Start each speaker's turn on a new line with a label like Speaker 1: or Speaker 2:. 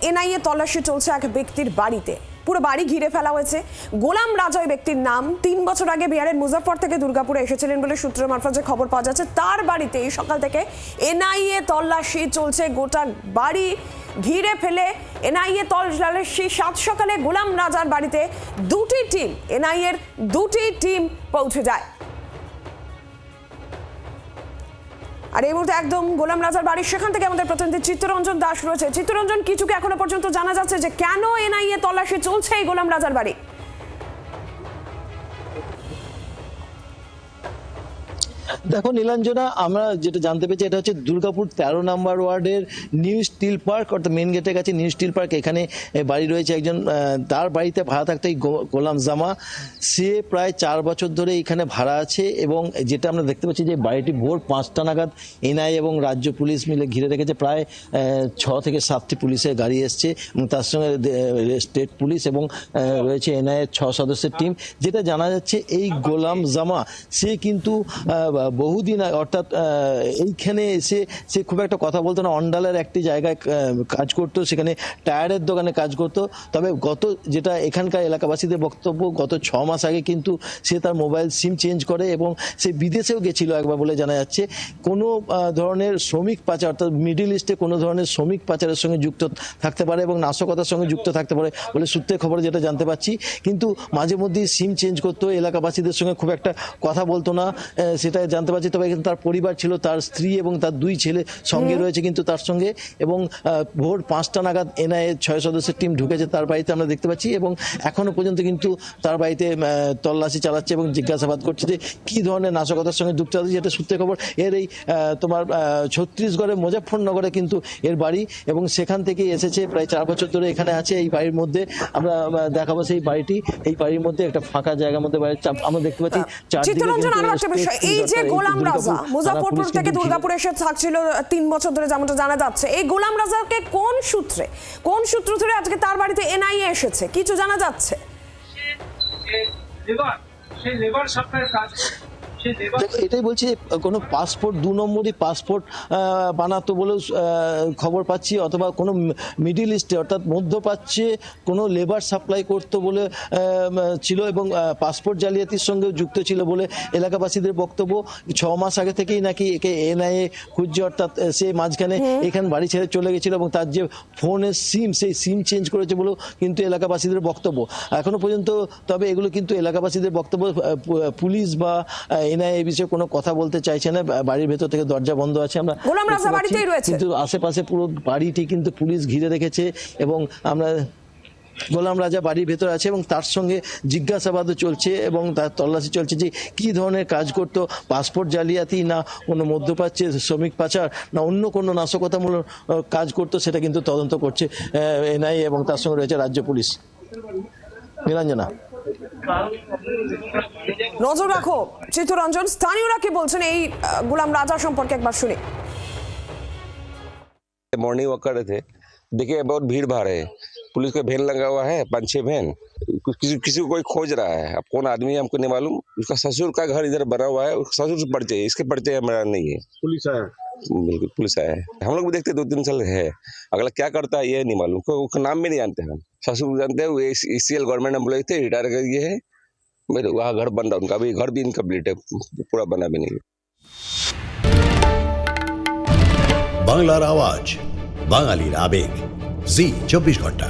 Speaker 1: NIA তল্লাশি চলছে এক ব্যক্তির বাড়িতে। পুরো বাড়ি ঘিরে ফেলা হয়েছে। গোলাম রাজা ওই ব্যক্তির নাম। 3 বছর আগে বিহারের মুজাফফর থেকে দুর্গাপুরে এসেছিলেন বলে সূত্র মারফত যে খবর পাওয়া যাচ্ছে, তার বাড়িতে এই সকাল থেকে এনআইএ তল্লাশি চলছে। গোটা বাড়ি ঘিরে ফেলে এনআইএ তল্লাশি। 7 সকালে গোলাম রাজার বাড়িতে দুটি টিম, এনআইএর দুটি টিম পৌঁছে যায়। আর এই মুহূর্তে একদম গোলাম রাজার বাড়ির সেখান থেকে আমাদের প্রতিনিধি চিত্তরঞ্জন দাস রয়েছে। চিত্তরঞ্জন, কিছুকে এখনো পর্যন্ত জানা যাচ্ছে যে কেন এনআইএ তল্লাশি চলছে এই গোলাম রাজার বাড়ি?
Speaker 2: দেখো নীলাঞ্জনা, আমরা যেটা জানতে পেরেছি এটা হচ্ছে দুর্গাপুর 13 নম্বর ওয়ার্ডের নিউ স্টিল পার্ক, অর্থাৎ মেন গেটের কাছে নিউ স্টিল পার্ক। এখানে বাড়ি রয়েছে একজন, তার বাড়িতে ভাড়া থাকতে গোলাম জামা। সে প্রায় 4 বছর ধরে এখানে ভাড়া আছে এবং যেটা আমরা দেখতে পাচ্ছি যে বাড়িটি ভোর 5টা নাগাদ এনআইএ এবং রাজ্য পুলিশ মিলে ঘিরে রেখেছে। প্রায় 6 থেকে 7টি পুলিশের গাড়ি এসছে এবং তার সঙ্গে স্টেট পুলিশ এবং রয়েছে এনআইএর 6 সদস্যের টিম। যেটা জানা যাচ্ছে এই গোলাম জামা সে কিন্তু বহুদিন অর্থাৎ এইখানে এসে সে খুব একটা কথা বলতো না। অন্ডালের একটি জায়গায় কাজ করতো, সেখানে টায়ারের দোকানে কাজ করতো। তবে যেটা এখানকার এলাকাবাসীদের বক্তব্য, গত 6 মাস আগে কিন্তু সে তার মোবাইল সিম চেঞ্জ করে এবং সে বিদেশেও গেছিল একবার বলে জানা যাচ্ছে। কোনো ধরনের শ্রমিক পাচার, অর্থাৎ মিডল ইস্টে কোনো ধরনের শ্রমিক পাচারের সঙ্গে যুক্ত থাকতে পারে এবং নাশকতার সঙ্গে যুক্ত থাকতে পারে বলে সূত্রের খবরে যেটা জানতে পারছি। কিন্তু মাঝে মধ্যেই সিম চেঞ্জ করতো, এলাকাবাসীদের সঙ্গে খুব একটা কথা বলতো না, সেটা জানতে পারছি। তবে তার পরিবার ছিল, তার স্ত্রী এবং তার 2 ছেলে সঙ্গে রয়েছে কিন্তু তার সঙ্গে। এবং ভোর 5টা নাগাদ এনআইএ 6 সদস্যের টিম ঢুকেছে তার বাড়িতে, আমরা দেখতে পাচ্ছি। এবং এখনো পর্যন্ত কিন্তু তার বাড়িতে তল্লাশি চালাচ্ছে এবং জিজ্ঞাসাবাদ করছে যে কি ধরনের নাশকতার সঙ্গে যুক্ত আছে, যেটা সূত্রে খবর। এর এই তোমার ছত্তিশগড়ের মুজফ্ফরনগরে কিন্তু এর বাড়ি এবং সেখান থেকে এসেছে। প্রায় 4 বছর ধরে এখানে আছে। এই বাড়ির মধ্যে আমরা দেখাবো সেই বাড়িটি। এই বাড়ির মধ্যে একটা ফাঁকা জায়গার মধ্যে আমরা দেখতে পাচ্ছি
Speaker 1: এই যে গোলাম রাজা মুজাফফরপুর থেকে দুর্গাপুরে এসে থাকছিল 3 বছর ধরে, যেমনটা জানা যাচ্ছে, এই গোলাম রাজাকে কোন সূত্র ধরে আজকে তার বাড়িতে এনআইএ এসেছে, কিছু জানা যাচ্ছে?
Speaker 3: লেবার সাপ্লাইয়ের কাজ।
Speaker 2: এটাই বলছি, কোনো পাসপোর্ট 2 নম্বরই পাসপোর্ট বানাতো বলেও খবর পাচ্ছি, অথবা কোনো মিডিল ইস্টে অর্থাৎ মধ্যপ্রাচ্যে কোনো লেবার সাপ্লাই করতো বলে ছিল এবং পাসপোর্ট জালিয়াতির সঙ্গেও যুক্ত ছিল বলে এলাকাবাসীদের বক্তব্য। 6 মাস আগে থেকেই নাকি একে এনআইএ খুঁজছে, অর্থাৎ সে মাঝখানে এখানে বাড়ি ছেড়ে চলে গেছিল এবং তার যে ফোনের সিম, সেই সিম চেঞ্জ করেছে বলেও কিন্তু এলাকাবাসীদের বক্তব্য এখনো পর্যন্ত। তবে এগুলো কিন্তু এলাকাবাসীদের বক্তব্য। পুলিশ বা এনআইএ এই বিষয়ে কোনো কথা বলতে চাইছে না। বাড়ির ভেতর থেকে দরজা বন্ধ আছে, আমরা
Speaker 1: গোলাম রাজা বাড়িতেই রয়েছে,
Speaker 2: কিন্তু আশেপাশে পুরো বাড়িটি কিন্তু পুলিশ ঘিরে রেখেছে এবং আমরা গোলাম রাজা বাড়ির ভেতর আছে এবং তার সঙ্গে জিজ্ঞাসাবাদও চলছে এবং তার তল্লাশি চলছে যে কি ধরনের কাজ করতো, পাসপোর্ট জালিয়াতি না কোনো মধ্যপ্রাচ্যের শ্রমিক পাচার না অন্য কোনো নাশকতামূলক কাজ করতো, সেটা কিন্তু তদন্ত করছে এনআইএ এবং তার সঙ্গে রয়েছে রাজ্য পুলিশ। নীলাঞ্জনা,
Speaker 1: নজর রাখো চিত্তরঞ্জন। স্থানীয়রা কি বলছেন এই গোলাম রাজা সম্পর্কে একবার শুনি।
Speaker 4: मॉर्निंग वॉक कर रहे थे, देखिए बहुत भीड़ भाड़ है, पुलिस का वैन लगा हुआ है, 5-6 वैन। किसी को कोई खोज रहा है, अब कौन आदमी है हमको नहीं मालूम। उसका ससुर का घर इधर बना हुआ है, उसका ससुर से परिचय, इसके परिचय हमारा नहीं है।
Speaker 3: पुलिस आया?
Speaker 4: बिल्कुल पुलिस आया है। हम लोग भी देखते 2-3 साल है, अगला क्या करता है ये नहीं मालूम, उसका नाम भी नहीं जानते हम। ससुर जानते हैं, वो ECL गवर्नमेंट एम्प्लॉय थे, रिटायर कर गए हैं। वहाँ घर बन रहा, उनका भी घर भी इनकम्प्लीट है, पूरा बना भी नहीं।
Speaker 5: বাংলার আওয়াজ, বাঙালির আবেগ, জি 24 ঘন্টা।